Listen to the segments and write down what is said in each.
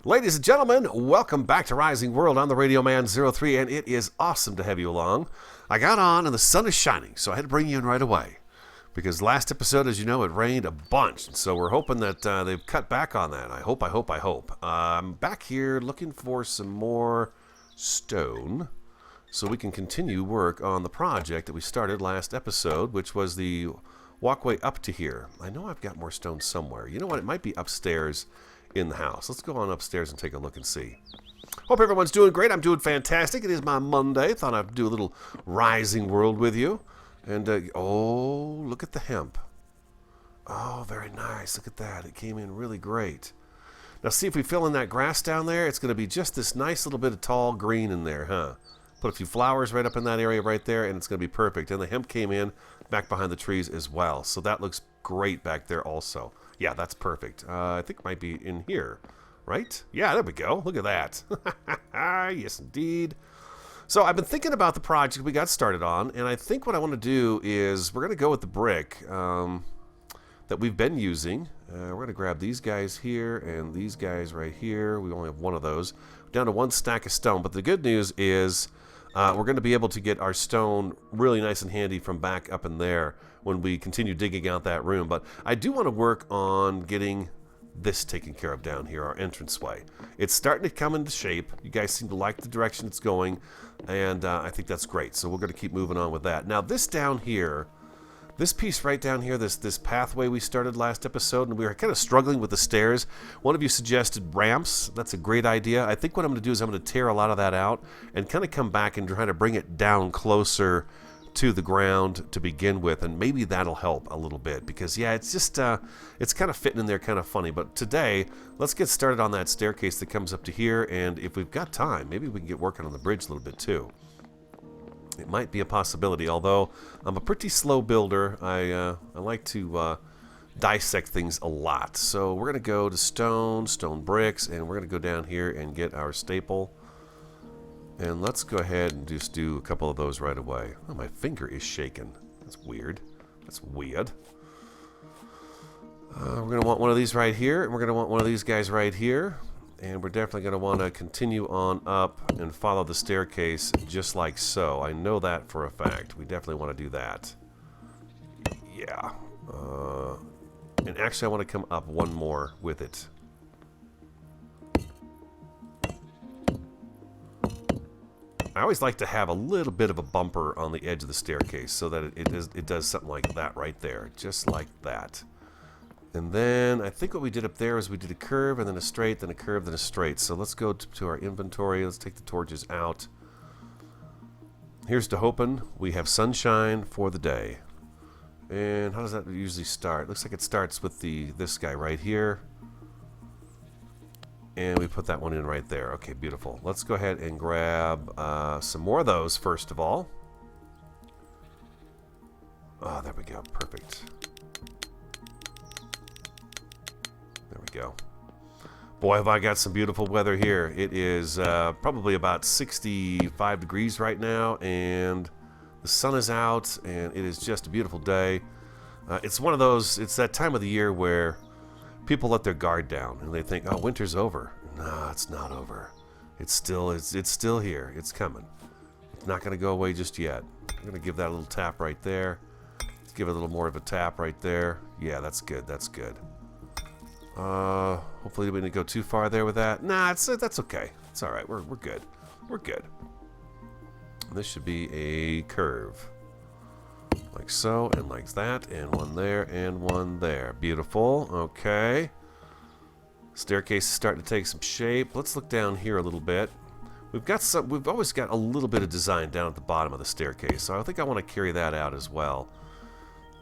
Ladies and gentlemen, welcome back to Rising World. I'm the Radio Man 03, and it is awesome to have you along. I got on, and the sun is shining, so I had to bring you in right away. Because last episode, as you know, it rained a bunch, so we're hoping that they've cut back on that. I hope. I'm back here looking for some more stone so we can continue work on the project that we started last episode, which was the walkway up to here. I know I've got more stone somewhere. You know what? It might be upstairs in the house. Let's go on upstairs and take a look and see. Hope everyone's doing great. I'm doing fantastic. It is my Monday. Thought I'd do a little Rising World with you. And, oh, look at the hemp. Oh, very nice. Look at that. It came in really great. Now, see if we fill in that grass down there. It's going to be just this nice little bit of tall green in there, huh? Put a few flowers right up in that area right there, and it's going to be perfect. And the hemp came in back behind the trees as well. So that looks great back there also. Yeah, that's perfect. I think it might be in here, right? Yeah, there we go. Look at that. Yes, indeed. So I've been thinking about the project we got started on, and I think what I want to do is we're going to go with the brick that we've been using. We're going to grab these guys here and these guys right here. We only have one of those. We're down to one stack of stone, but the good news is we're going to be able to get our stone really nice and handy from back up in there when we continue digging out that room. But I do want to work on getting this taken care of down here, our entranceway. It's starting to come into shape. You guys seem to like the direction it's going, and I think that's great. So we're going to keep moving on with that. Now this down here, this piece right down here, this pathway we started last episode, and we were kind of struggling with the stairs. One of you suggested ramps. That's a great idea. I think what I'm going to do is I'm going to tear a lot of that out and kind of come back and try to bring it down closer to the ground to begin with, and maybe that'll help a little bit, because yeah, it's just it's kind of fitting in there kind of funny. But today let's get started on that staircase that comes up to here, and if we've got time, maybe we can get working on the bridge a little bit too. It might be a possibility, although I'm a pretty slow builder. I like to dissect things a lot. So we're gonna go to stone bricks, and we're gonna go down here and get our staple. And let's go ahead and just do a couple of those right away. Oh, my finger is shaking. That's weird. That's weird. We're going to want one of these right here, and we're going to want one of these guys right here. And we're definitely going to want to continue on up and follow the staircase just like so. I know that for a fact. We definitely want to do that. Yeah. And actually, I want to come up one more with it. I always like to have a little bit of a bumper on the edge of the staircase so that it does something like that right there, just like that. And then I think what we did up there is we did a curve and then a straight, then a curve, then a straight. So let's go to our inventory. Let's take the torches out. Here's to hoping we have sunshine for the day. And how does that usually start? Looks like it starts with this guy right here. And we put that one in right there. Okay, beautiful. Let's go ahead and grab some more of those first of all. Oh, there we go. Perfect. There we go. Boy, have I got some beautiful weather here. It is probably about 65 degrees right now, and the sun is out, and it is just a beautiful day. It's one of those, it's that time of the year where people let their guard down and they think, oh, winter's over. No, it's not over. It's still here. It's coming. It's not going to go away just yet. I'm going to give that a little tap right there. Let's give it a little more of a tap right there. Yeah, that's good. That's good. Hopefully we didn't go too far there with that. Nah, that's okay. It's all right. We're good. We're good. This should be a curve. Like so, and like that, and one there, and one there. Beautiful. Okay. Staircase is starting to take some shape. Let's look down here a little bit. We've always got a little bit of design down at the bottom of the staircase, so I think I want to carry that out as well.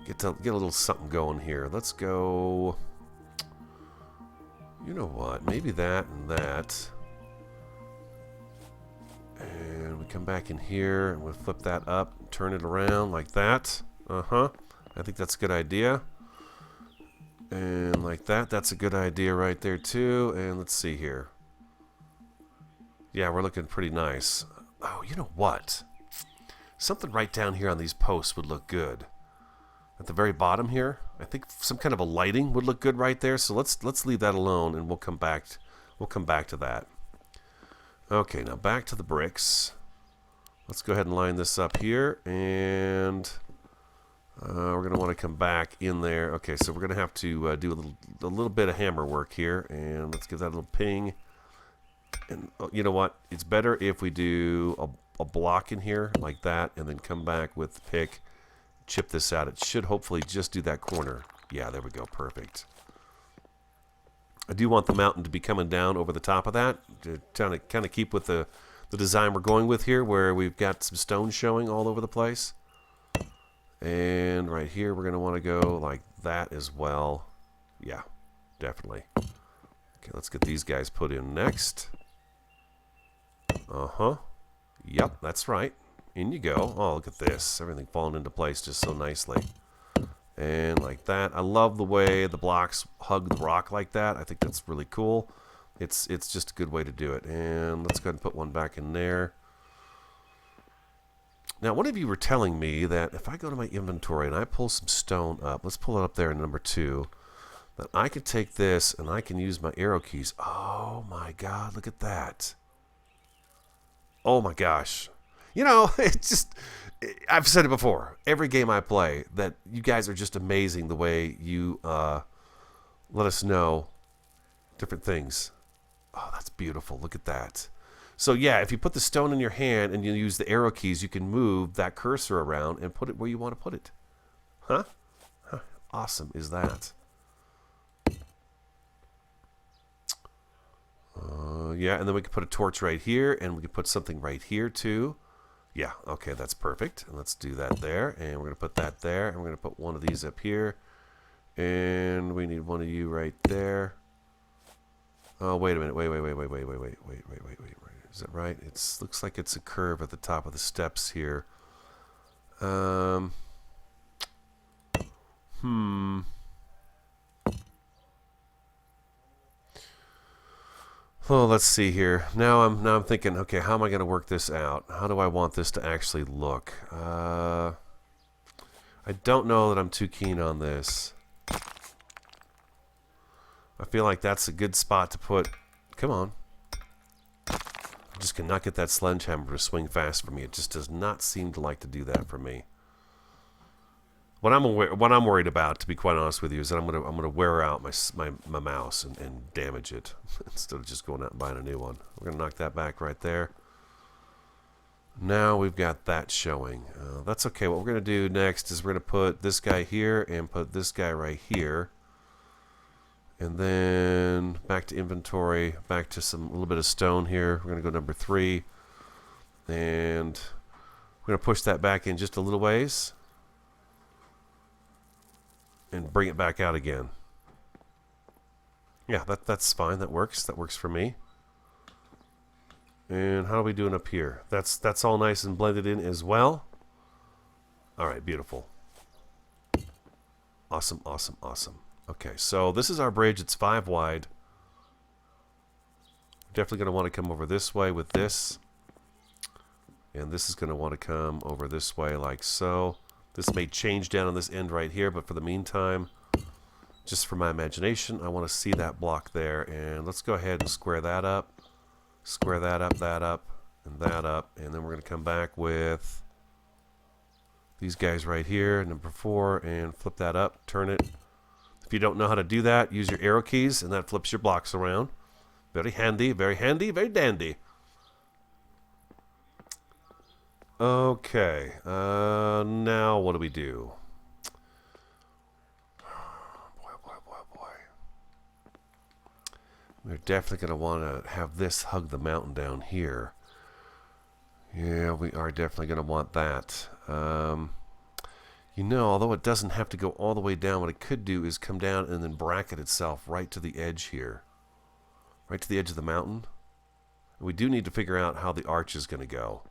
Get a little something going here. Let's go. You know what? Maybe that and that. And we come back in here and we'll flip that up, turn it around like that. I think that's a good idea. And like that, that's a good idea right there too. And let's see here. Yeah, we're looking pretty nice. Oh, you know what? Something right down here on these posts would look good. At the very bottom here, I think some kind of a lighting would look good right there. So let's leave that alone, and we'll come back We'll come back to that. Okay, now back to the bricks. Let's go ahead and line this up here, and we're going to want to come back in there. Okay, so we're going to have to do a little bit of hammer work here, and let's give that a little ping. And you know what? It's better if we do a block in here like that, and then come back with the pick, chip this out. It should hopefully just do that corner. Yeah, there we go. Perfect. I do want the mountain to be coming down over the top of that, to kind of keep with the design we're going with here, where we've got some stone showing all over the place. And right here, we're going to want to go like that as well. Yeah, definitely. Okay, let's get these guys put in next. Uh-huh. Yep, that's right. In you go. Oh, look at this. Everything falling into place just so nicely. And like that. I love the way the blocks hug the rock like that. I think that's really cool. It's just a good way to do it. And let's go ahead and put one back in there. Now, one of you were telling me that if I go to my inventory and I pull some stone up, let's pull it up there in number 2, that I can take this and I can use my arrow keys. Oh my God, look at that. Oh my gosh. You know, it's just, I've said it before, every game I play, that you guys are just amazing the way you let us know different things. Oh, that's beautiful. Look at that. So yeah, if you put the stone in your hand and you use the arrow keys, you can move that cursor around and put it where you want to put it. Huh? How awesome is that? Yeah, and then we can put a torch right here, and we can put something right here too. Yeah, okay, that's perfect. And let's do that there, and we're going to put that there, and we're going to put one of these up here, and we need one of you right there. Oh, wait a minute. Wait. Is that right? It looks like it's a curve at the top of the steps here. Oh, let's see here. Now I'm thinking, okay, how am I going to work this out? How do I want this to actually look? I don't know that I'm too keen on this. I feel like that's a good spot to put. Come on. I just cannot get that sledgehammer to swing fast for me. It just does not seem to like to do that for me. What I'm worried about, to be quite honest with you, is that I'm gonna wear out my mouse and damage it instead of just going out and buying a new one. We're gonna knock that back right there. Now we've got that showing. That's okay. What we're gonna do next is we're gonna put this guy here and put this guy right here. And then back to inventory, back to a little bit of stone here. We're going to go number 3. And we're going to push that back in just a little ways. And bring it back out again. Yeah, that's fine. That works. That works for me. And how are we doing up here? That's all nice and blended in as well. All right, beautiful. Awesome, awesome, awesome. Okay, so this is our bridge. It's 5 wide. Definitely going to want to come over this way with this. And this is going to want to come over this way like so. This may change down on this end right here, but for the meantime, just for my imagination, I want to see that block there. And let's go ahead and square that up. Square that up, and that up. And then we're going to come back with these guys right here, number 4, and flip that up, turn it. If you don't know how to do that, use your arrow keys, and that flips your blocks around. Very handy, very dandy. Okay, now what do we do? Boy. We're definitely going to want to have this hug the mountain down here. Yeah, we are definitely going to want that. You know, although it doesn't have to go all the way down, what it could do is come down and then bracket itself right to the edge here. Right to the edge of the mountain. And we do need to figure out how the arch is going to go.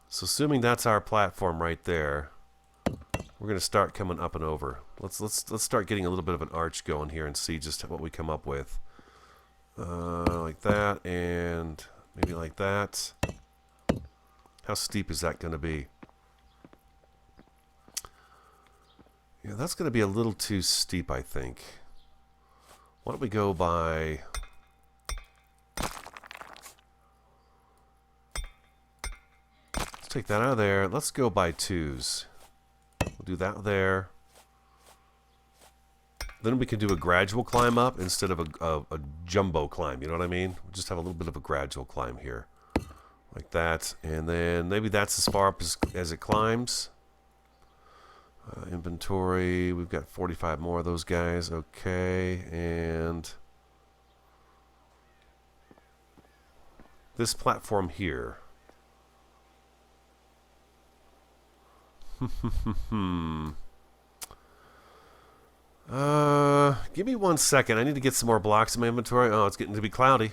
So assuming that's our platform right there, we're going to start coming up and over. Let's start getting a little bit of an arch going here and see just what we come up with. Like that, and maybe like that. How steep is that going to be? Yeah, that's going to be a little too steep, I think. Why don't we go by... Let's take that out of there. Let's go by 2s. We'll do that there. Then we can do a gradual climb up instead of a jumbo climb. You know what I mean? We'll just have a little bit of a gradual climb here. Like that. And then maybe that's as far up as it climbs. Inventory. We've got 45 more of those guys. Okay. And this platform here. Give me 1 second. I need to get some more blocks in my inventory. Oh, it's getting to be cloudy.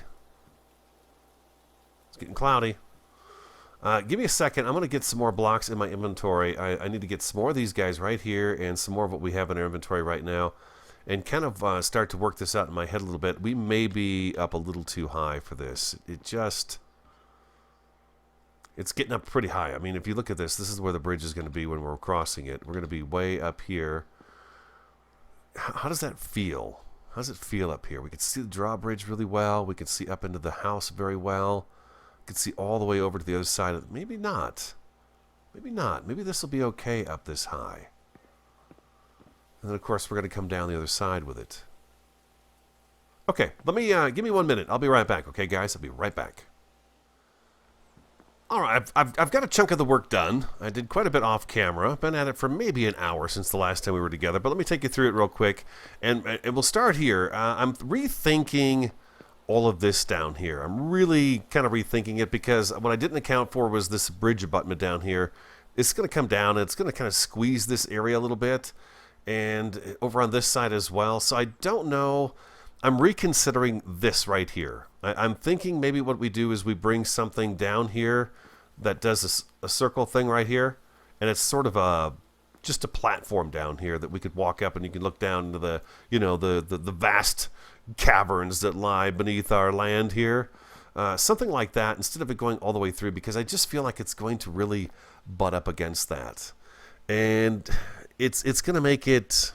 It's getting cloudy. Give me a second. I'm going to get some more blocks in my inventory. I need to get some more of these guys right here and some more of what we have in our inventory right now and kind of start to work this out in my head a little bit. We may be up a little too high for this. It's getting up pretty high. I mean, if you look at this, this is where the bridge is going to be when we're crossing it. We're going to be way up here. How does that feel? How does it feel up here? We can see the drawbridge really well. We can see up into the house very well. We can see all the way over to the other side. Maybe not. Maybe not. Maybe this will be okay up this high. And then, of course, we're going to come down the other side with it. Okay, let me give me 1 minute. I'll be right back. Okay, guys? I'll be right back. All right, I've got a chunk of the work done. I did quite a bit off camera. Been at it for maybe an hour since the last time we were together. But let me take you through it real quick. And we'll start here. I'm rethinking all of this down here. I'm really kind of rethinking it because what I didn't account for was this bridge abutment down here. It's going to come down and it's going to kind of squeeze this area a little bit. And over on this side as well. So I don't know. I'm reconsidering this right here. I'm thinking maybe what we do is we bring something down here that does a circle thing right here, and it's sort of just a platform down here that we could walk up and you can look down into the the vast caverns that lie beneath our land here. Something like that instead of it going all the way through, because I just feel like it's going to really butt up against that, and it's going to make it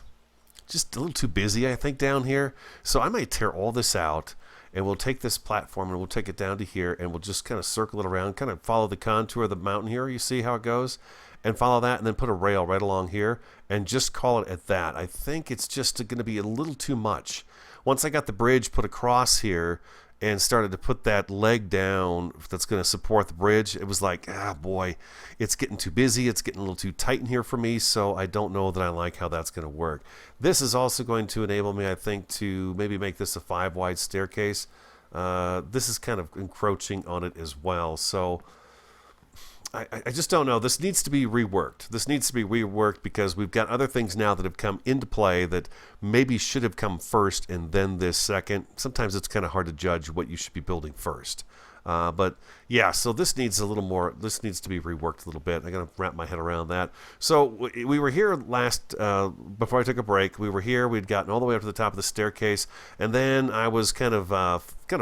just a little too busy, I think, down here. So I might tear all this out, and we'll take this platform and we'll take it down to here, and we'll just kind of circle it around, kind of follow the contour of the mountain here. You see how it goes? And follow that, and then put a rail right along here, and just call it at that. I think it's just going to be a little too much. Once I got the bridge put across here and started to put that leg down that's going to support the bridge, it was like, boy, it's getting too busy. It's getting a little too tight in here for me, so I don't know that I like how that's going to work. This is also going to enable me, I think, to maybe make this a 5-wide staircase. This is kind of encroaching on it as well, so I just don't know. This needs to be reworked. This needs to be reworked because we've got other things now that have come into play that maybe should have come first and then this second. Sometimes it's kind of hard to judge what you should be building first. But yeah, so this needs a little more. This needs to be reworked a little bit. I got to wrap my head around that. So we were here last before I took a break. We were here. We'd gotten all the way up to the top of the staircase, and then I was kind of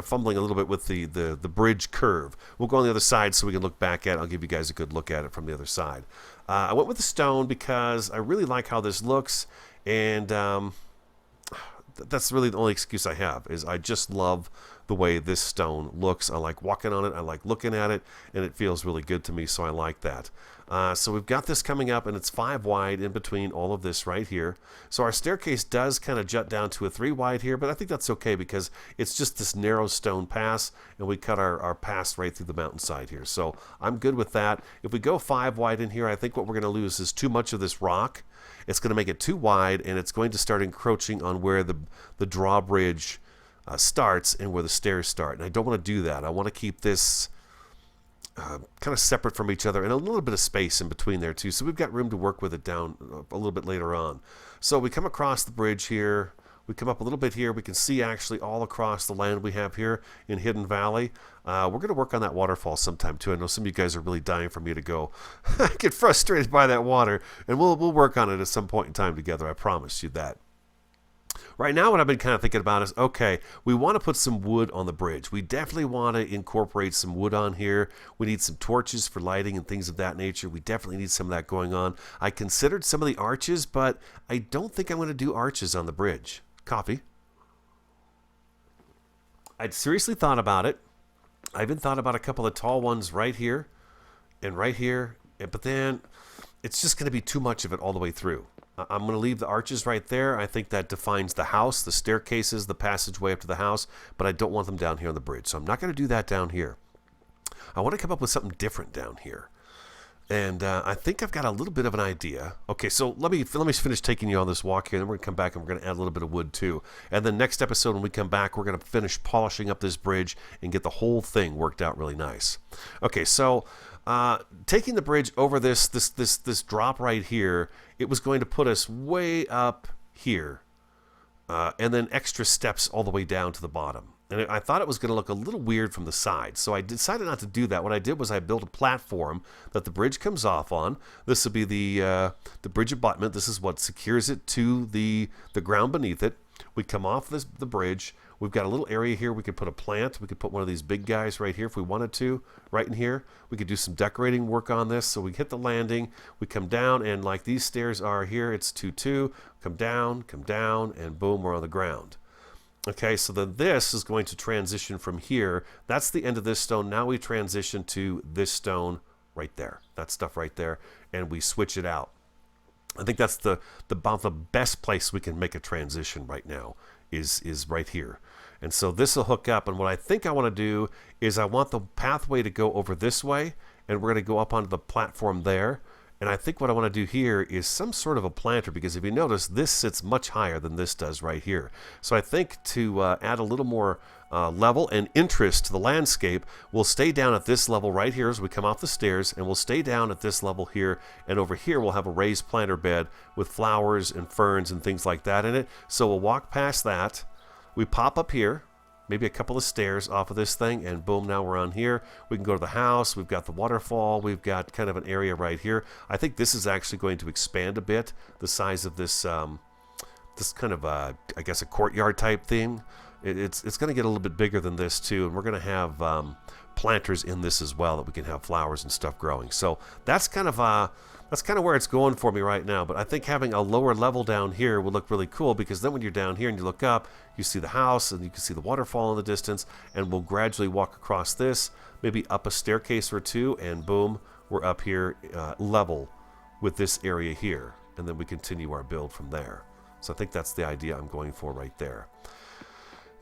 fumbling a little bit with the bridge curve. We'll go on the other side so we can look back at it. I'll give you guys a good look at it from the other side. I went with the stone because I really like how this looks, and that's really the only excuse I have, is I just love the way this stone looks. I like walking on it. I like looking at it, and it feels really good to me, so I like that. So we've got this coming up, and it's 5 wide in between all of this right here. So our staircase does kind of jut down to a 3 wide here, but I think that's okay because it's just this narrow stone pass, and we cut our pass right through the mountainside here. So I'm good with that. If we go 5 wide in here, I think what we're going to lose is too much of this rock. It's going to make it too wide, and it's going to start encroaching on where the drawbridge starts and where the stairs start. And I don't want to do that. I want to keep this kind of separate from each other and a little bit of space in between there too. So we've got room to work with it down a little bit later on. So we come across the bridge here. We come up a little bit here. We can see actually all across the land we have here in Hidden Valley. We're going to work on that waterfall sometime too. I know some of you guys are really dying for me to go. I get frustrated by that water, and we'll work on it at some point in time together. I promise you that. Right now, what I've been kind of thinking about is, okay, we want to put some wood on the bridge. We definitely want to incorporate some wood on here. We need some torches for lighting and things of that nature. We definitely need some of that going on. I considered some of the arches, but I don't think I'm going to do arches on the bridge. Coffee. I'd seriously thought about it. I even thought about a couple of tall ones right here and right here, but then it's just going to be too much of it all the way through. I'm going to leave the arches right there. I think that defines the house, the staircases, the passageway up to the house, but I don't want them down here on the bridge, so I'm not going to do that down here. I want to come up with something different down here. And I think I've got a little bit of an idea. Okay, so let me finish taking you on this walk here, and then we're going to come back and we're going to add a little bit of wood too. And then next episode when we come back, we're going to finish polishing up this bridge and get the whole thing worked out really nice. Okay, so taking the bridge over this drop right here, it was going to put us way up here, and then extra steps all the way down to the bottom. And I thought it was going to look a little weird from the side, so I decided not to do that. What I did was I built a platform that the bridge comes off on. This will be the bridge abutment. This is what secures it to the ground beneath it. We come off the bridge. We've got a little area here. We could put a plant. We could put one of these big guys right here if we wanted to, right in here. We could do some decorating work on this. So we hit the landing. We come down, and like these stairs are here, it's 2-2. Come down, and boom, we're on the ground. Okay, so then this is going to transition from here. That's the end of this stone. Now we transition to this stone right there. That stuff right there, and we switch it out. I think that's about the best place we can make a transition right now is right here. And so this will hook up, and what I think I want to do is I want the pathway to go over this way, and we're going to go up onto the platform there. And I think what I want to do here is some sort of a planter, because if you notice, this sits much higher than this does right here. So I think to add a little more level and interest to the landscape, we'll stay down at this level right here as we come off the stairs, and we'll stay down at this level here, and over here we'll have a raised planter bed with flowers and ferns and things like that in it. So we'll walk past that. We pop up here, maybe a couple of stairs off of this thing, and boom, now we're on here. We can go to the house. We've got the waterfall. We've got kind of an area right here. I think this is actually going to expand a bit the size of this this kind of I guess a courtyard type thing. It's going to get a little bit bigger than this too, and we're going to have planters in this as well that we can have flowers and stuff growing. So that's kind of where it's going for me right now. But I think having a lower level down here would look really cool, because then when you're down here and you look up, you see the house and you can see the waterfall in the distance, and we'll gradually walk across this, maybe up a staircase or two, and boom, we're up here level with this area here, and then we continue our build from there. So I think that's the idea I'm going for right there.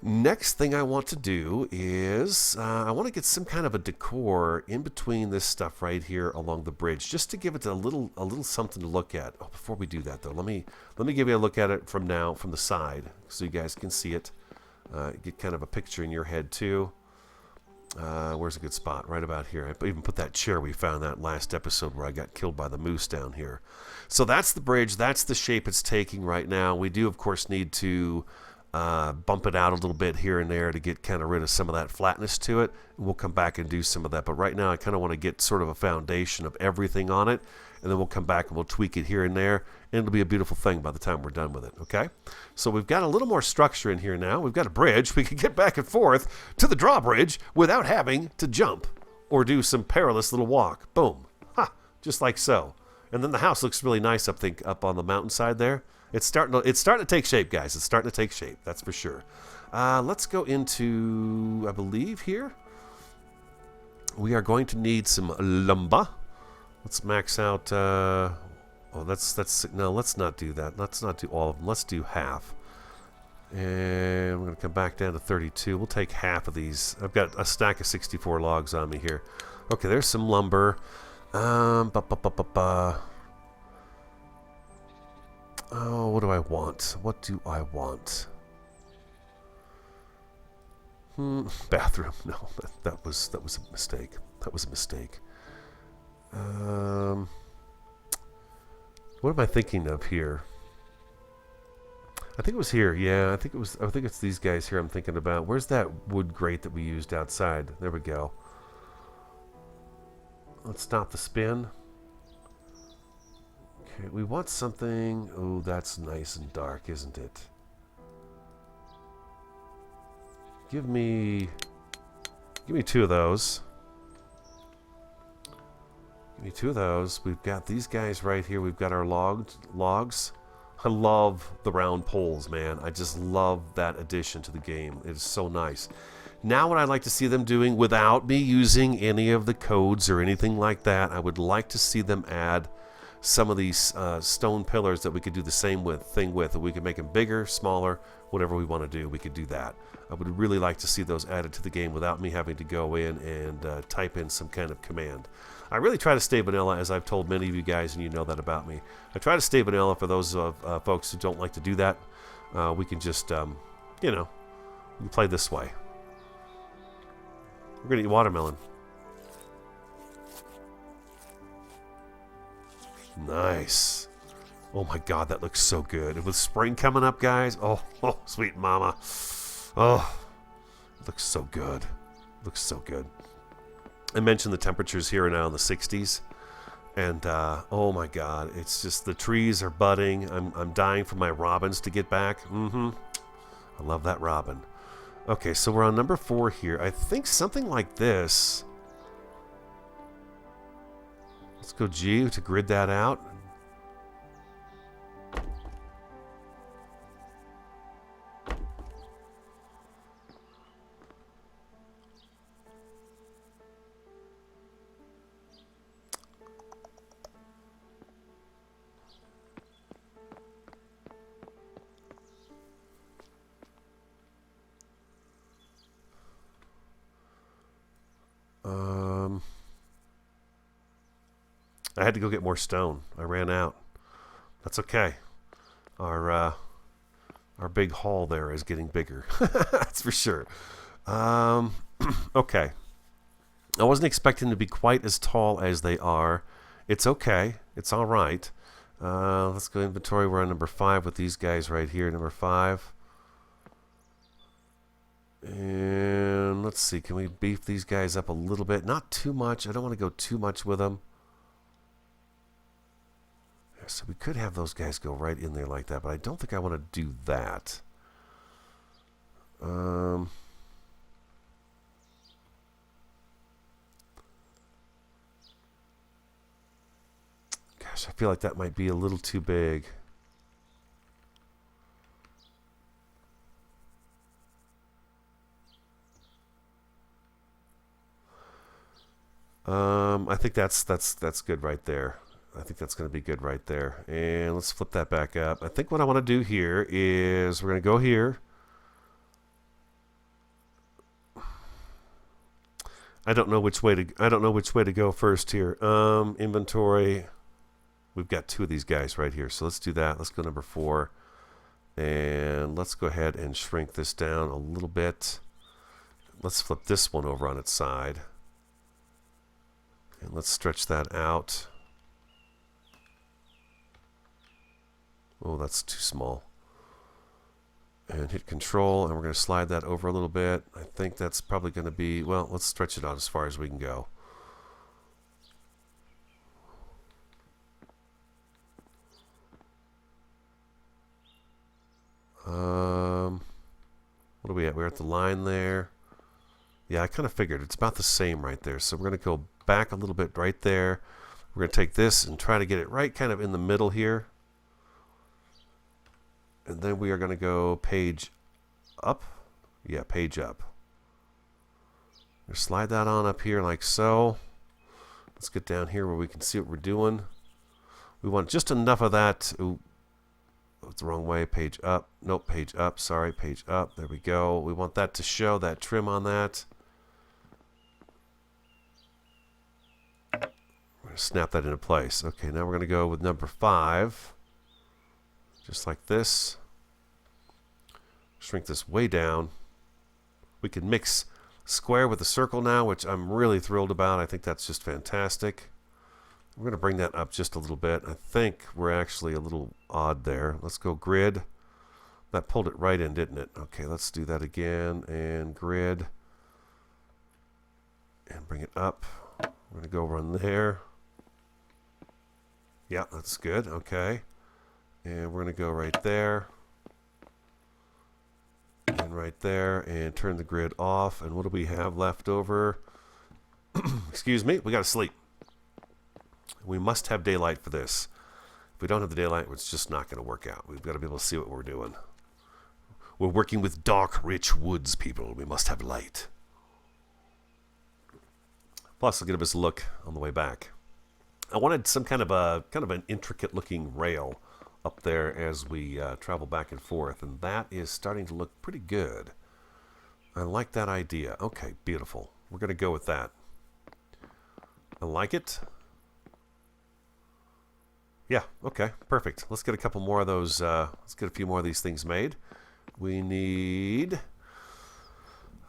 Next thing I want to do is I want to get some kind of a decor in between this stuff right here along the bridge, just to give it a little something to look at. Oh, before we do that though, let me give you a look at it from the side so you guys can see it. Get kind of a picture in your head too. Where's a good spot? Right about here. I even put that chair we found that last episode where I got killed by the moose down here. So that's the bridge. That's the shape it's taking right now. We do of course need to bump it out a little bit here and there to get kind of rid of some of that flatness to it. We'll come back and do some of that, but right now I kind of want to get sort of a foundation of everything on it, and then we'll come back and we'll tweak it here and there, and it'll be a beautiful thing by the time we're done with it. Okay, so we've got a little more structure in here now. We've got a bridge. We can get back and forth to the drawbridge without having to jump or do some perilous little walk. Boom, just like so. And then the house looks really nice up on the mountainside there. It's starting to take shape, guys. It's starting to take shape, that's for sure. Let's go into, I believe here, we are going to need some lumber. Let's max out, no, let's not do that. Let's not do all of them. Let's do half. And we're going to come back down to 32. We'll take half of these. I've got a stack of 64 logs on me here. Okay, there's some lumber. Oh, what do I want? What do I want? Bathroom. No, that was a mistake. That was a mistake. What am I thinking of here? I think it was here. Yeah, I think it's these guys here I'm thinking about. Where's that wood grate that we used outside? There we go. Let's stop the spin. Okay, we want something. Oh, that's nice and dark, isn't it? give me 2 of those. Give me 2 of those. We've got these guys right here. We've got our logs. I love the round poles, man. I just love that addition to the game. It is so nice. Now what I'd like to see them doing, without me using any of the codes or anything like that, I would like to see them add some of these stone pillars that we could do the same thing with. We could make them bigger, smaller, whatever we want to do, we could do that. I would really like to see those added to the game without me having to go in and type in some kind of command. I really try to stay vanilla, as I've told many of you guys, and you know that about me. I try to stay vanilla. For those folks who don't like to do that, we can just, we can play this way. We're going to eat watermelon. Nice. Oh my God, that looks so good. And with spring coming up, guys, oh, sweet mama. Oh, it looks so good. Looks so good. I mentioned the temperatures here are now in the 60s. And, oh my God, it's just the trees are budding. I'm dying for my robins to get back. I love that robin. Okay, so we're on number 4 here. I think something like this. Let's go G to grid that out. I had to go get more stone. I ran out. That's okay. Our big haul there is getting bigger. That's for sure. Okay. I wasn't expecting to be quite as tall as they are. It's okay. It's all right. Let's go inventory. We're on number 5 with these guys right here. Number 5. And let's see. Can we beef these guys up a little bit? Not too much. I don't want to go too much with them. So we could have those guys go right in there like that, but I don't think I want to do that. Gosh, I feel like that might be a little too big. I think that's good right there. I think that's going to be good right there. And let's flip that back up. I think what I want to do here is we're going to go here. I don't know which way to go first here. Inventory. We've got 2 of these guys right here. So let's do that. Let's go number 4. And let's go ahead and shrink this down a little bit. Let's flip this one over on its side. And let's stretch that out. Oh, that's too small. And hit control, and we're going to slide that over a little bit. I think that's probably going to be, well, let's stretch it out as far as we can go. What are we at? We're at the line there. Yeah, I kind of figured it's about the same right there. So we're going to go back a little bit right there. We're going to take this and try to get it right kind of in the middle here. And then we are going to go page up. Yeah, page up. Slide that on up here like so. Let's get down here where we can see what we're doing. We want just enough of that. Ooh, that's the wrong way. Page up. Nope, page up. Sorry, page up. There we go. We want that to show that trim on that. We're going to snap that into place. Okay, now we're going to go with number 5. Just like this. Shrink this way down. We can mix square with a circle now, which I'm really thrilled about. I think that's just fantastic. We're going to bring that up just a little bit. I think we're actually a little odd there. Let's go grid. That pulled it right in, didn't it? Okay, let's do that again. And grid. And bring it up. We're going to go run there. Yeah, that's good. Okay. And we're going to go right there. And right there and turn the grid off. And what do we have left over? Excuse me, we got to sleep. We must have daylight for this. If we don't have the daylight, it's just not going to work out. We've got to be able to see what we're doing. We're working with dark, rich woods, people. We must have light. Plus, it'll give us a look on the way back. I wanted some kind of an intricate-looking rail up there as we travel back and forth, and that is starting to look pretty good. I like that idea. Okay, beautiful. We're going to go with that. I like it. Yeah, okay, perfect. Let's get a couple more of those, let's get a few more of these things made. We need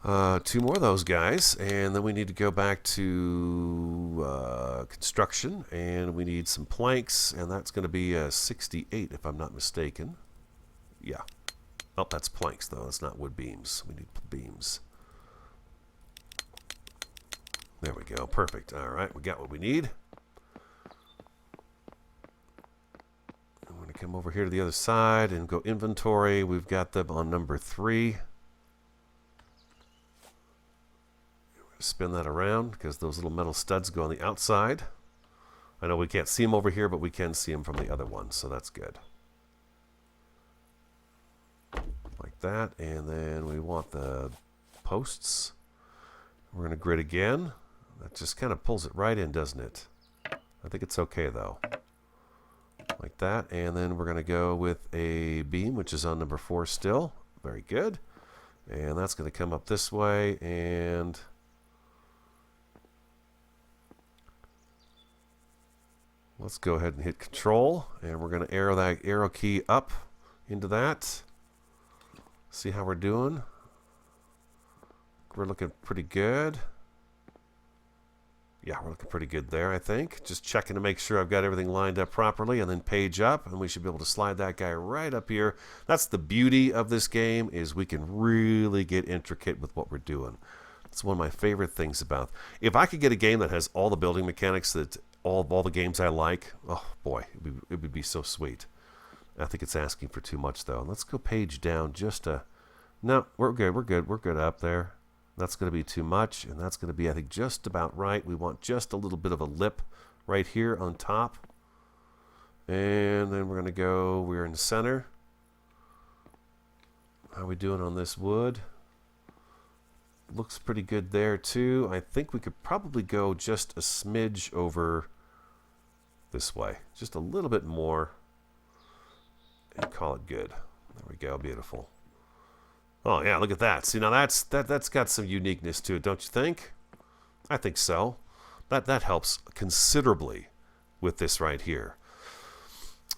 2 more of those guys, and then we need to go back to construction, and we need some planks, and that's going to be 68 if I'm not mistaken. Yeah. Oh, that's planks, though. That's not wood beams. We need beams. There we go. Perfect. All right, we got what we need. I'm going to come over here to the other side and go inventory. We've got them on number 3. Spin that around because those little metal studs go on the outside. I know we can't see them over here, but we can see them from the other one, so that's good. Like that, and then we want the posts. We're going to grid again. That just kind of pulls it right in, doesn't it? I think it's okay, though. Like that, and then we're going to go with a beam, which is on number 4 still. Very good. And that's going to come up this way, and let's go ahead and hit Control, and we're going to arrow that arrow key up into that. See how we're doing. We're looking pretty good. Yeah, we're looking pretty good there, I think. Just checking to make sure I've got everything lined up properly, and then page up, and we should be able to slide that guy right up here. That's the beauty of this game, is we can really get intricate with what we're doing. It's one of my favorite things about. If I could get a game that has all the building mechanics that all the games I like, oh boy, it would be so sweet. I think it's asking for too much, though. Let's go page down just a... No, we're good, we're good up there. That's going to be too much, and that's going to be, I think, just about right. We want just a little bit of a lip right here on top. And then we're going to go, we're in the center. How are we doing on this wood? Looks pretty good there, too. I think we could probably go just a smidge over this way. Just a little bit more. And call it good. There we go, beautiful. Oh yeah, look at that. See, now that's got some uniqueness to it, don't you think? I think so. That helps considerably with this right here.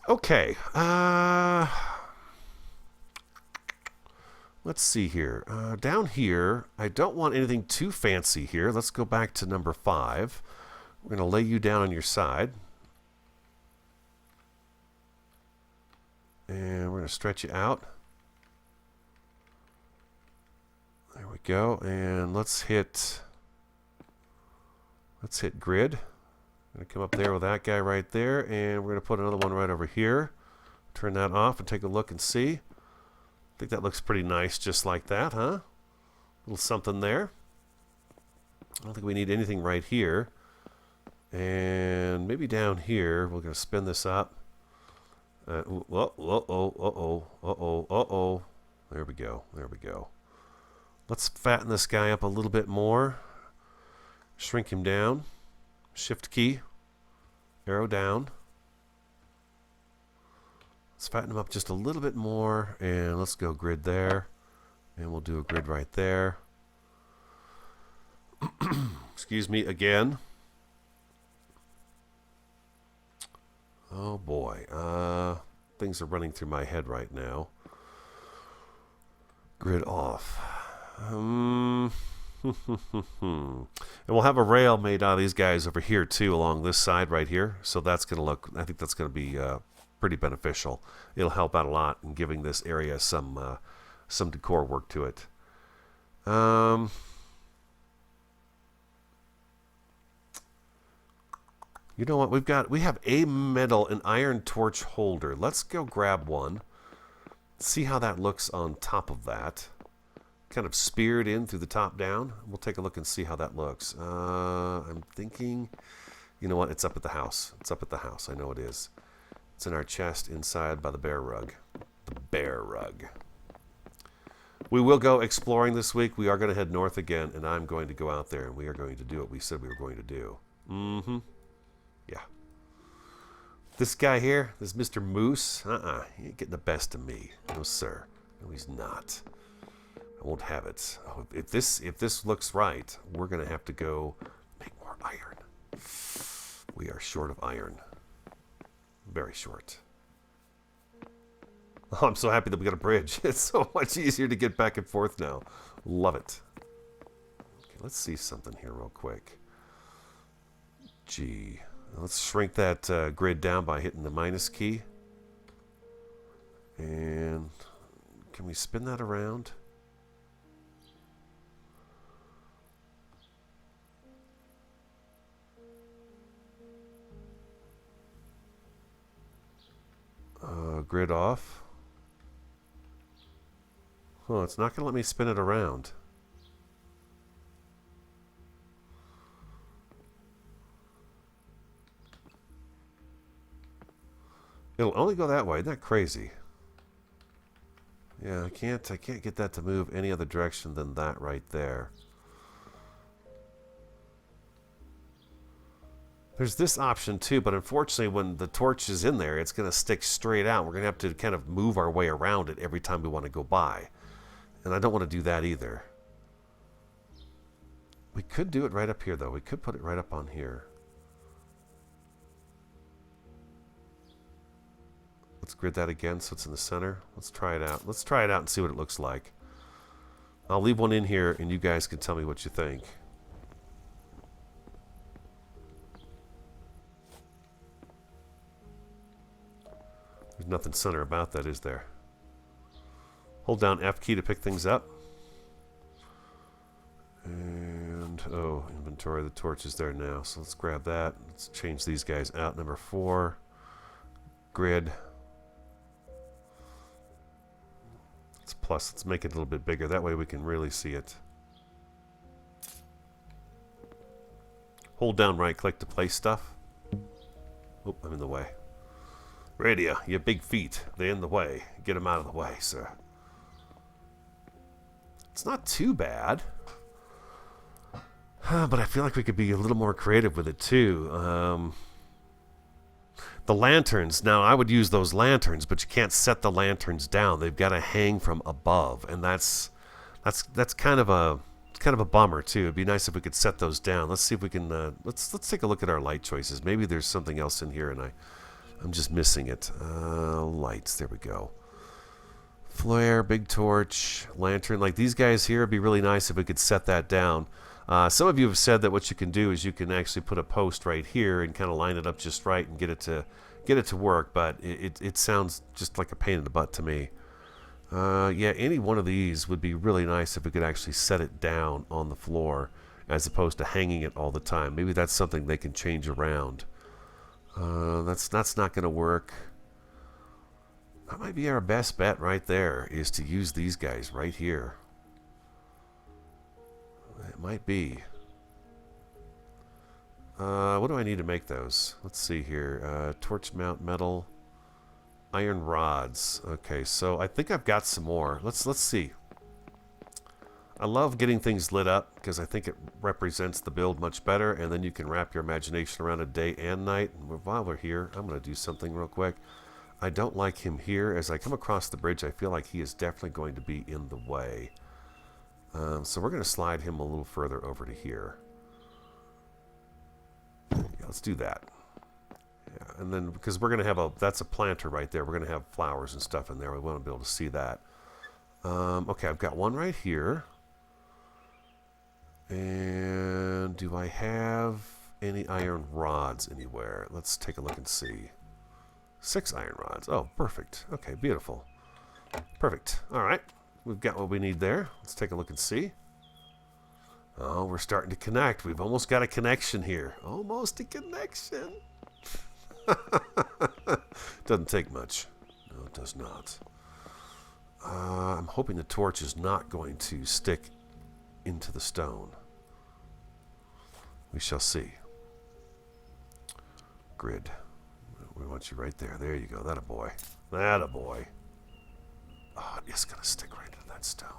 Okay. Let's see here. Down here, I don't want anything too fancy here. Let's go back to number 5. We're going to lay you down on your side. And we're going to stretch you out. There we go, and let's hit grid. I'm going to come up there with that guy right there, and we're going to put another one right over here. Turn that off and take a look and see. I think that looks pretty nice just like that, huh? A little something there. I don't think we need anything right here. And maybe down here, we're going to spin this up. Uh-oh. There we go. Let's fatten this guy up a little bit more. Shrink him down. Shift key. Arrow down. Let's fatten him up just a little bit more. And let's go grid there. And we'll do a grid right there. Excuse me again. Oh boy. Things are running through my head right now. Grid off. And we'll have a rail made out of these guys over here too, along this side right here. So that's going to look, I think that's going to be pretty beneficial. It'll help out a lot in giving this area some decor work to it. You know what? We have a metal and iron torch holder. Let's go grab one. See how that looks on top of that. kind of speared in through the top down. We'll take a look and see how that looks. I'm thinking, you know what? It's up at the house. It's up at the house. I know it is. It's in our chest inside by the bear rug. The bear rug. We will go exploring this week. We are going to head north again, and I'm going to go out there, and we are going to do what we said we were going to do. Mm-hmm. Yeah. This guy here, this Mr. Moose, he ain't getting the best of me. No, sir. No, he's not. I won't have it. Oh, if this looks right, we're going to have to go make more iron. We are short of iron. Very short. Oh, I'm so happy that we got a bridge. It's so much easier to get back and forth now. Love it. Okay, let's see something here real quick. Gee. Let's shrink that grid down by hitting the minus key. And can we spin that around? Grid off. Oh, it's not going to let me spin it around. It'll only go that way. Isn't that crazy? Yeah, I can't get that to move any other direction than that right there. There's this option too, but unfortunately when the torch is in there, it's going to stick straight out. We're going to have to kind of move our way around it every time we want to go by. And I don't want to do that either. We could do it right up here though. We could put it right up on here. Let's grid that again so it's in the center. Let's try it out. Let's try it out and see what it looks like. I'll leave one in here and you guys can tell me what you think. There's nothing center about that, is there? Hold down F key to pick things up. And, oh, inventory. The torch is there now. So let's grab that. Let's change these guys out. Number 4. Grid. It's plus. Let's make it a little bit bigger. That way we can really see it. Hold down right click to place stuff. Oh, I'm in the way. Radio, your big feet. They're in the way. Get them out of the way, sir. It's not too bad. But I feel like we could be a little more creative with it, too. The lanterns. Now, I would use those lanterns, but you can't set the lanterns down. They've got to hang from above, and that's kind of a bummer, too. It'd be nice if we could set those down. Let's see if we can... let's take a look at our light choices. Maybe there's something else in here, and I'm just missing it. Lights. There we go. Flare, big torch, lantern. Like these guys here, it'd be really nice if we could set that down. Some of you have said that what you can do is you can actually put a post right here and kind of line it up just right and get it to work. But it sounds just like a pain in the butt to me. Yeah, any one of these would be really nice if we could actually set it down on the floor as opposed to hanging it all the time. Maybe that's something they can change around. That's not going to work. That might be our best bet right there, is to use these guys right here. It might be. What do I need to make those? Let's see here. Torch mount metal. Iron rods. Okay, so I think I've got some more. Let's see. I love getting things lit up because I think it represents the build much better, and then you can wrap your imagination around it day and night. And while we're here, I'm going to do something real quick. I don't like him here. As I come across the bridge, I feel like he is definitely going to be in the way. So we're going to slide him a little further over to here. Yeah, let's do that. Yeah, and then because we're going to have that's a planter right there. We're going to have flowers and stuff in there. We want to be able to see that. Okay, I've got one right here. And do I have any iron rods anywhere? Let's take a look and see. 6 iron rods. Oh, perfect. Okay, beautiful. Perfect. All right. We've got what we need there. Let's take a look and see. Oh, we're starting to connect. We've almost got a connection here. Almost a connection. Doesn't take much. No, it does not. I'm hoping the torch is not going to stick into the stone. We shall see. Grid. We want you right there. There you go. That a boy. That a boy. Oh, it's going to stick right into that stone.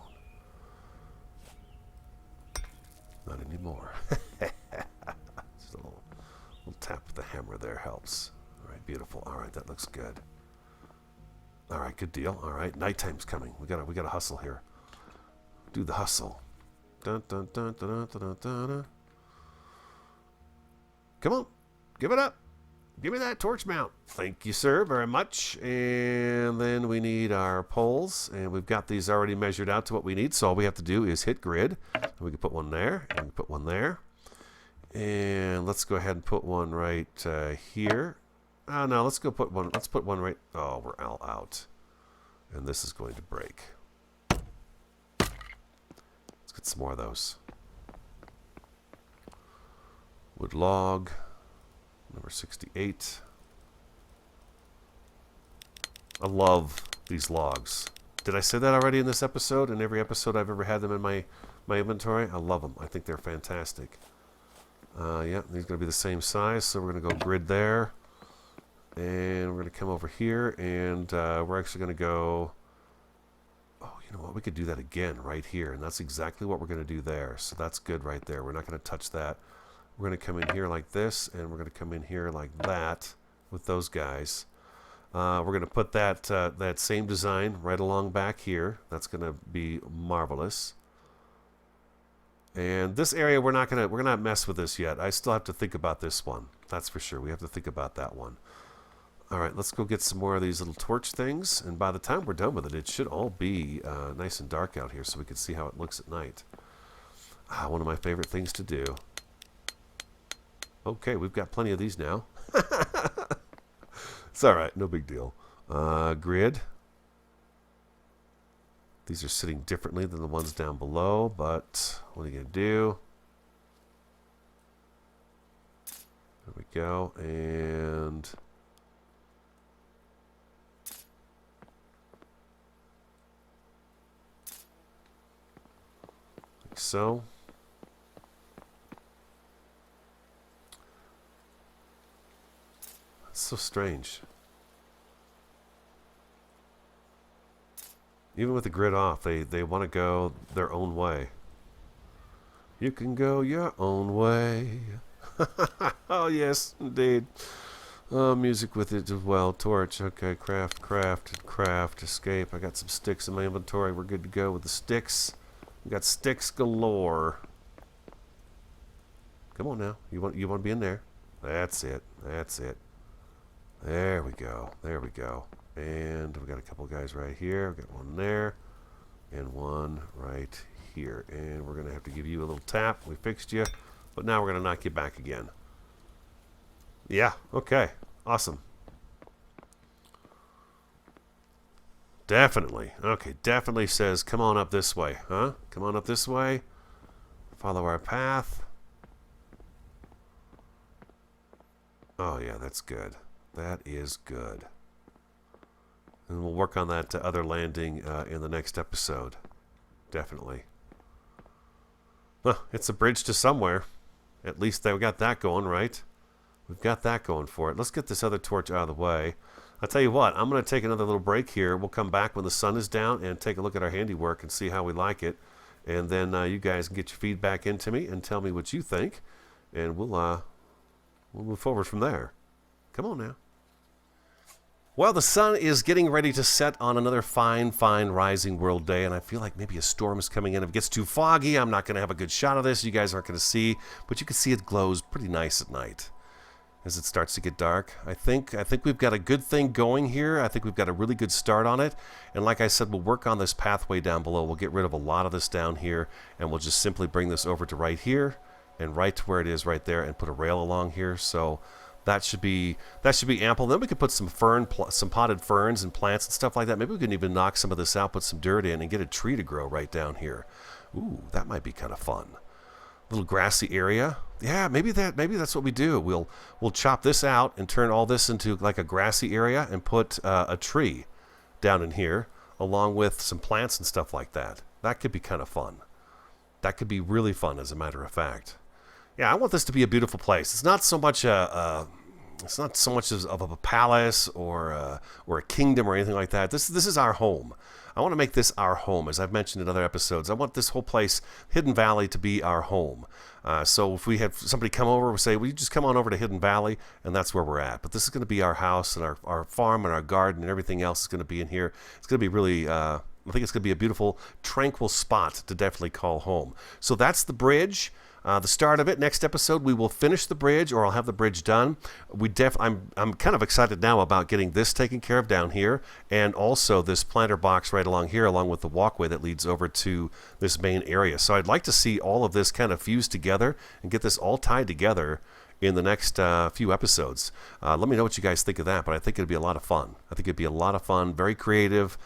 Not anymore. Just a little tap with the hammer there helps. All right, beautiful. All right, that looks good. All right, good deal. All right, nighttime's coming. We gotta hustle here. Do the hustle. Dun, dun, dun, dun, dun, dun, dun, dun. Come on, give it up. Give me that torch mount. Thank you, sir, very much. And then we need our poles, and we've got these already measured out to what we need. So all we have to do is hit grid. And we can put one there, and we put one there. And let's go ahead and put one right here. Oh, no, let's go put one. Let's put one right. Oh, we're all out. And this is going to break. Let's get some more of those. Wood log. Number 68. I love these logs. Did I say that already in this episode? In every episode I've ever had them in my inventory? I love them. I think they're fantastic. Yeah, these are going to be the same size. So we're going to go grid there. And we're going to come over here, and we're actually going to go... Oh, you know what? We could do that again right here, and that's exactly what we're going to do there. So that's good right there. We're not going to touch that. We're going to come in here like this, and we're going to come in here like that with those guys. We're going to put that that same design right along back here. That's going to be marvelous. And this area, we're not mess with this yet. I still have to think about this one. That's for sure. We have to think about that one. All right, let's go get some more of these little torch things. And by the time we're done with it, it should all be nice and dark out here so we can see how it looks at night. One of my favorite things to do. Okay, we've got plenty of these now. It's all right, no big deal. Grid. These are sitting differently than the ones down below, but what are you going to do? There we go, and... like so. That's so strange. Even with the grid off, they want to go their own way. You can go your own way. Oh, yes, indeed. Music with it as well. Torch. Okay, craft, escape. I got some sticks in my inventory. We're good to go with the sticks. We got sticks galore. Come on now. You want to be in there. That's it. That's it. There we go. There we go. And we got a couple guys right here. We got one there and one right here. And we're going to have to give you a little tap. We fixed you. But now we're going to knock you back again. Yeah, okay. Awesome. Definitely. Okay, definitely says come on up this way. Huh? Come on up this way. Follow our path. Oh, yeah, that's good. That is good. And we'll work on that other landing in the next episode. Definitely. Well, it's a bridge to somewhere. At least we got that going, right? We've got that going for it. Let's get this other torch out of the way. I'll tell you what, I'm going to take another little break here. We'll come back when the sun is down and take a look at our handiwork and see how we like it. And then you guys can get your feedback into me and tell me what you think. And we'll move forward from there. Come on now. Well, the sun is getting ready to set on another fine Rising World day, and I feel like maybe a storm is coming in. If it gets too foggy, I'm not going to have a good shot of this. You guys aren't going to see, but you can see it glows pretty nice at night as it starts to get dark. I think we've got a good thing going here. I think we've got a really good start on it, and like I said, we'll work on this pathway down below. We'll get rid of a lot of this down here, and we'll just simply bring this over to right here and right to where it is right there and put a rail along here. So that should be ample. Then we could put some potted ferns and plants and stuff like that. Maybe we can even knock some of this out, put some dirt in, and get a tree to grow right down here. Ooh, that might be kind of fun. Little grassy area. Yeah, maybe that's what we do. We'll chop this out and turn all this into like a grassy area and put a tree down in here. along with some plants and stuff like that. That could be kind of fun. That could be really fun, as a matter of fact. Yeah, I want this to be a beautiful place. It's not so much it's not so much of a palace or a kingdom or anything like that. This is our home. I want to make this our home, as I've mentioned in other episodes. I want this whole place, Hidden Valley, to be our home. So if we have somebody come over, we say, well, you just come on over to Hidden Valley, and that's where we're at. But this is going to be our house, and our farm and our garden and everything else is going to be in here. It's going to be really... I think it's going to be a beautiful, tranquil spot to definitely call home. So that's the bridge, the start of it. Next episode, we will finish the bridge, or I'll have the bridge done. I'm kind of excited now about getting this taken care of down here, and also this planter box right along here, along with the walkway that leads over to this main area. So I'd like to see all of this kind of fused together and get this all tied together in the next few episodes. Let me know what you guys think of that, but I think it'd be a lot of fun. I think it'd be a lot of fun, very creative.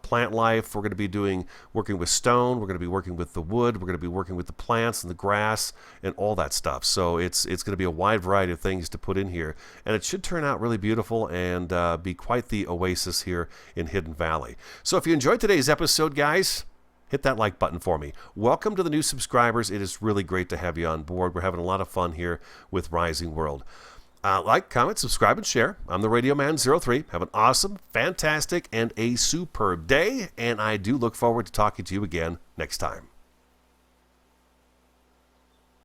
Plant life, we're going to be working with stone, we're going to be working with the wood, we're going to be working with the plants and the grass and all that stuff. So it's going to be a wide variety of things to put in here, and it should turn out really beautiful and be quite the oasis here in Hidden Valley. So if you enjoyed today's episode, guys, hit that like button for me. Welcome to the new subscribers. It is really great to have you on board. We're having a lot of fun here with Rising World. Like, comment, subscribe, and share. I'm the Radio Man 03. Have an awesome, fantastic, and a superb day, and I do look forward to talking to you again next time.